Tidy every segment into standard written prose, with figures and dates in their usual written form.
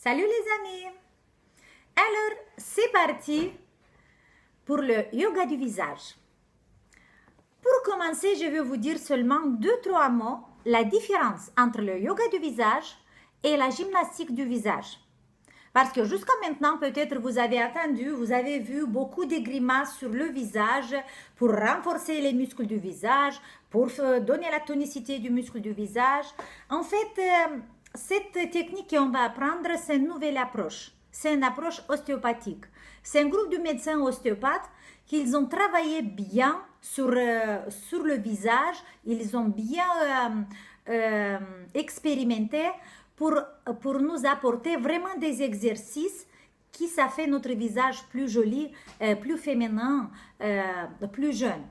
Salut les amis! Alors, c'est parti pour le yoga du visage. Pour commencer, je vais vous dire seulement 2-3 mots, la différence entre le yoga du visage et la gymnastique du visage. Parce que jusqu'à maintenant, peut-être vous avez attendu, vous avez vu beaucoup de grimaces sur le visage pour renforcer les muscles du visage, pour donner la tonicité du muscle du visage. En fait, cette technique qu'on va apprendre, c'est une nouvelle approche. C'est une approche ostéopathique. C'est un groupe de médecins ostéopathes qui ont travaillé bien sur le visage. Ils ont bien expérimenté pour nous apporter vraiment des exercices qui ça fait notre visage plus joli, plus féminin, plus jeune.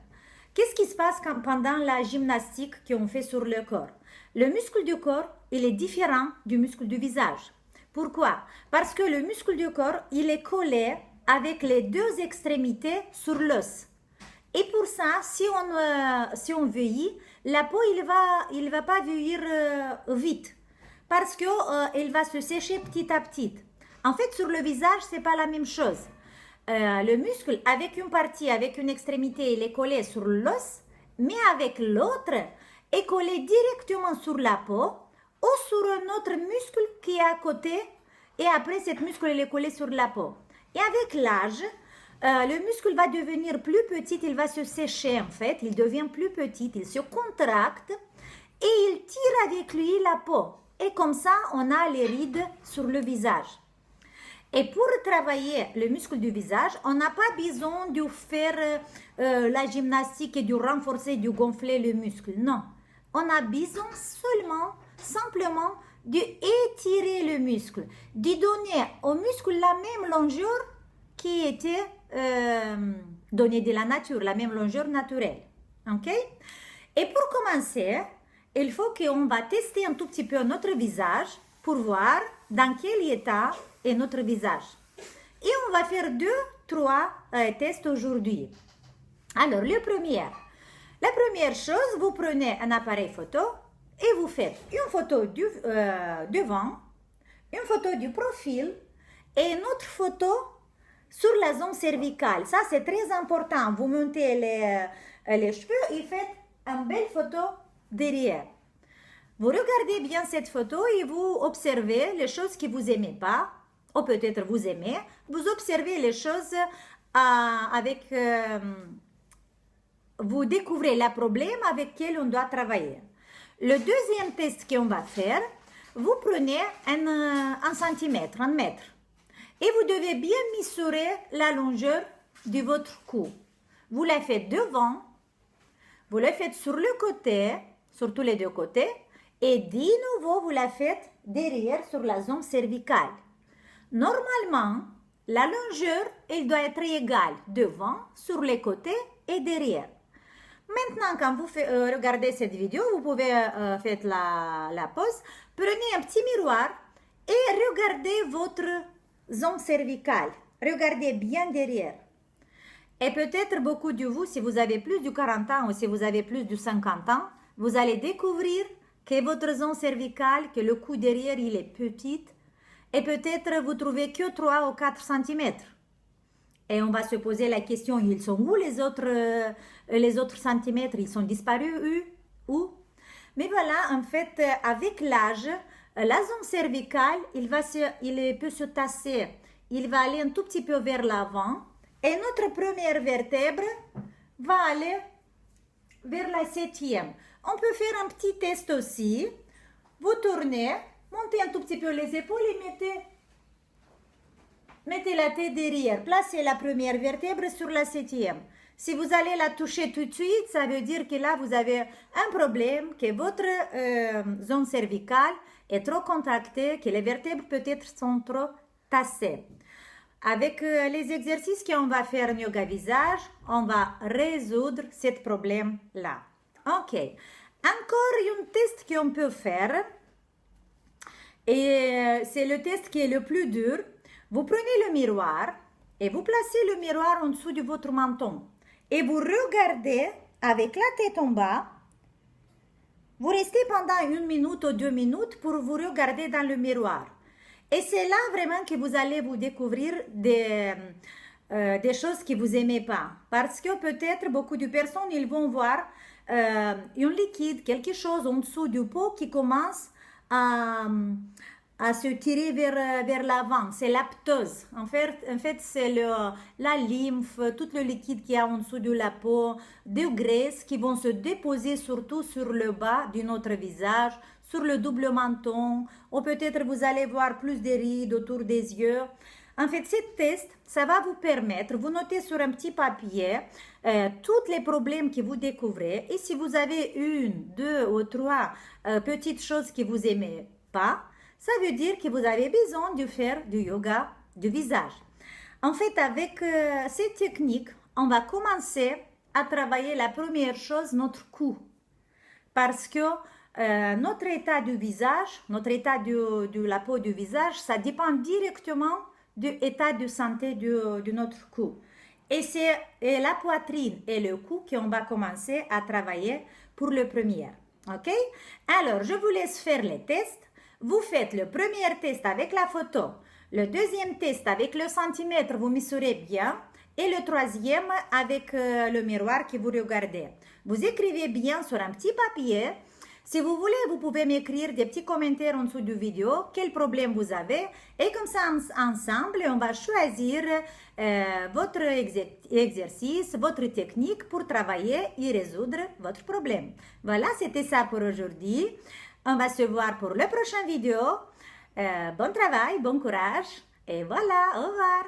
Qu'est-ce qui se passe pendant la gymnastique qu'on fait sur le corps? Le muscle du corps, il est différent du muscle du visage. Pourquoi? Parce que le muscle du corps, il est collé avec les deux extrémités sur l'os. Et pour ça, si on vieillit, la peau, il va pas vieillir vite. Parce qu'elle va se sécher petit à petit. En fait, sur le visage, c'est pas la même chose. Le muscle, avec une partie, avec une extrémité, il est collé sur l'os, mais avec l'autre, est collé directement sur la peau ou sur un autre muscle qui est à côté. Et après, cette muscle, il est collé sur la peau. Et avec l'âge, le muscle va devenir plus petit, il va se sécher en fait, il devient plus petit, il se contracte et il tire avec lui la peau. Et comme ça, on a les rides sur le visage. Et pour travailler le muscle du visage, on n'a pas besoin de faire la gymnastique et de renforcer, de gonfler le muscle. Non, on a besoin simplement d'étirer le muscle, de donner au muscle la même longueur qui était donnée de la nature, la même longueur naturelle. Ok? Et pour commencer, il faut qu'on va tester un tout petit peu notre visage pour voir dans quel état est notre visage. Et on va faire 2-3 tests aujourd'hui. Alors, la première chose, vous prenez un appareil photo et vous faites une photo du devant, une photo du profil et une autre photo sur la zone cervicale. Ça, c'est très important. Vous montez les cheveux et faites une belle photo derrière. Vous regardez bien cette photo et vous observez les choses que vous n'aimez pas, ou peut-être vous aimez. Vous observez les choses vous découvrez le problème avec lequel on doit travailler. Le deuxième test qu'on va faire, vous prenez un centimètre, 1 mètre, et vous devez bien mesurer la longueur de votre cou. Vous la faites devant, vous la faites sur le côté, sur tous les deux côtés, et de nouveau, vous la faites derrière sur la zone cervicale. Normalement, la longueur, elle doit être égale devant, sur les côtés et derrière. Maintenant, quand vous regardez cette vidéo, vous pouvez faire la pause. Prenez un petit miroir et regardez votre zone cervicale. Regardez bien derrière. Et peut-être beaucoup de vous, si vous avez plus de 40 ans ou si vous avez plus de 50 ans, vous allez découvrir que votre zone cervicale, que le cou derrière, il est petit. Et peut-être vous trouvez que 3 ou 4 cm. Et on va se poser la question, ils sont où les autres centimètres? Ils sont disparus où? Mais voilà, en fait, avec l'âge, la zone cervicale, il peut se tasser. Il va aller un tout petit peu vers l'avant. Et notre première vertèbre va aller vers la 7e. On peut faire un petit test aussi. Vous tournez, montez un tout petit peu les épaules et mettez la tête derrière. Placez la première vertèbre sur la 7e. Si vous allez la toucher tout de suite, ça veut dire que là, vous avez un problème, que votre zone cervicale est trop contractée, que les vertèbres peut-être sont trop tassées. Avec les exercices qu'on va faire en yoga visage, on va résoudre ce problème-là. Ok. Encore un test qu'on peut faire. Et c'est le test qui est le plus dur. Vous prenez le miroir et vous placez le miroir en dessous de votre menton. Et vous regardez avec la tête en bas. Vous restez pendant 1 minute ou 2 minutes pour vous regarder dans le miroir. Et c'est là vraiment que vous allez vous découvrir des choses que vous n'aimez pas. Parce que peut-être beaucoup de personnes, ils vont voir un liquide, quelque chose en dessous du pot qui commence à, à se tirer vers l'avant. C'est la ptose. En fait c'est la lymphe, tout le liquide qu'il y a en dessous de la peau, des graisses qui vont se déposer surtout sur le bas de notre visage, sur le double menton, ou peut-être vous allez voir plus de rides autour des yeux. En fait, ce test, ça va vous permettre, vous notez sur un petit papier tous les problèmes que vous découvrez. Et si vous avez une, deux ou trois petites choses que vous n'aimez pas, ça veut dire que vous avez besoin de faire du yoga du visage. En fait, avec ces techniques, on va commencer à travailler la première chose, notre cou. Parce que notre état du visage, notre état de la peau du visage, ça dépend directement de l'état de santé de notre cou. Et c'est la poitrine et le cou qu'on va commencer à travailler pour le premier. Ok? Alors, je vous laisse faire les tests. Vous faites le premier test avec la photo, le deuxième test avec le centimètre, vous mesurez bien, et le troisième avec le miroir que vous regardez. Vous écrivez bien sur un petit papier. Si vous voulez, vous pouvez m'écrire des petits commentaires en dessous de vidéo, quel problème vous avez. Et comme ça, ensemble, on va choisir votre exercice, votre technique pour travailler et résoudre votre problème. Voilà, c'était ça pour aujourd'hui. On va se voir pour la prochaine vidéo. Bon travail, bon courage. Et voilà, au revoir.